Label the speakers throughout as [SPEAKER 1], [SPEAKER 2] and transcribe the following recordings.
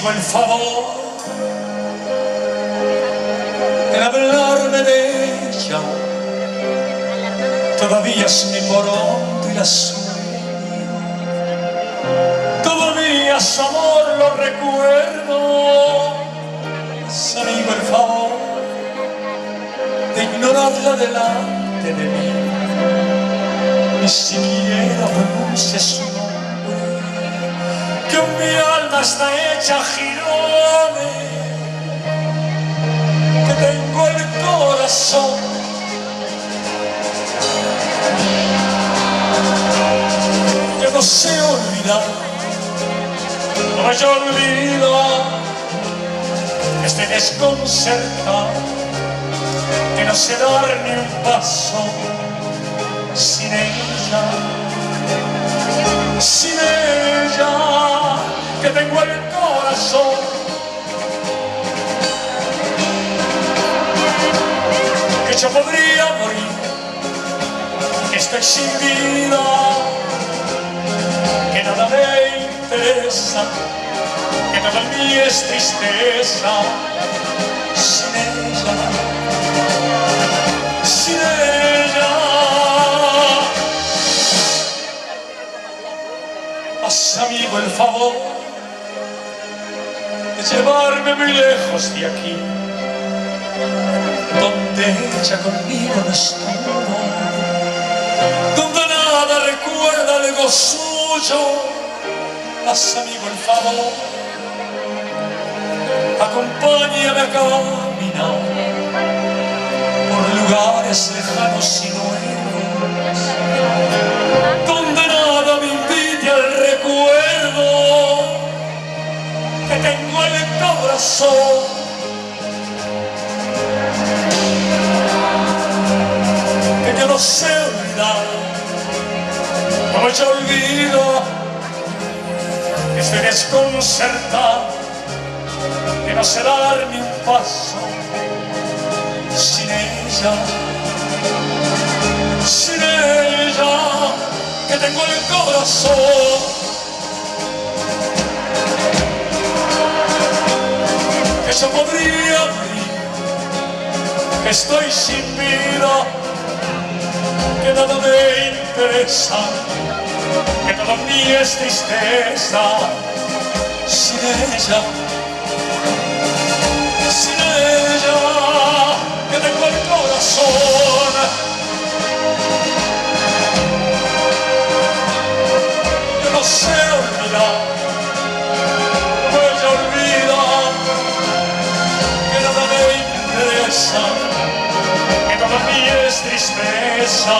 [SPEAKER 1] amigo el favor en hablarme de ella. Todavía es mi pronto y la sueño, todavía su amor lo recuerdo. Es amigo el favor de ignorarla delante de mí, ni siquiera pronuncia su nombre, que mi alma está hecha jirones, que tengo el corazón que no sé olvidar. No me olvido que estoy desconcertado, que no sé dar ni un paso sin ella, sin ella, que tengo el corazón que yo podría morir, que estoy sin vida, que nada me interesa, que todo en mí es tristeza, sin ella, sin ella. Haz, amigo, el favor de llevarme muy lejos de aquí, donde ella conmigo no estuvo, donde nada recuerda algo suyo. Haz, amigo, el favor, acompáñame a caminar por lugares lejanos y nuevos, donde nada me invite al recuerdo, que tengo en el corazón, que yo no sé olvidar. No yo olvido que estoy desconcertado, que no sé dar ni un paso sin ella, sin ella, que tengo el corazón que yo podría morir, que estoy sin vida, que nada me interesa, que todo en mí es tristeza, sin ella, sin ella, que tengo el corazón que no sé olvidar. No ella olvida que nada me interesa, que todo en mí es tristeza,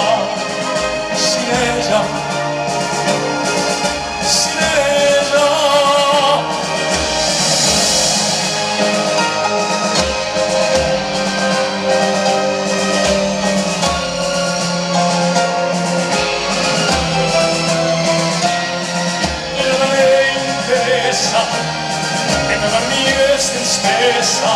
[SPEAKER 1] sin ella, sin ella. Que nada me interesa, que todo en mí es tristeza.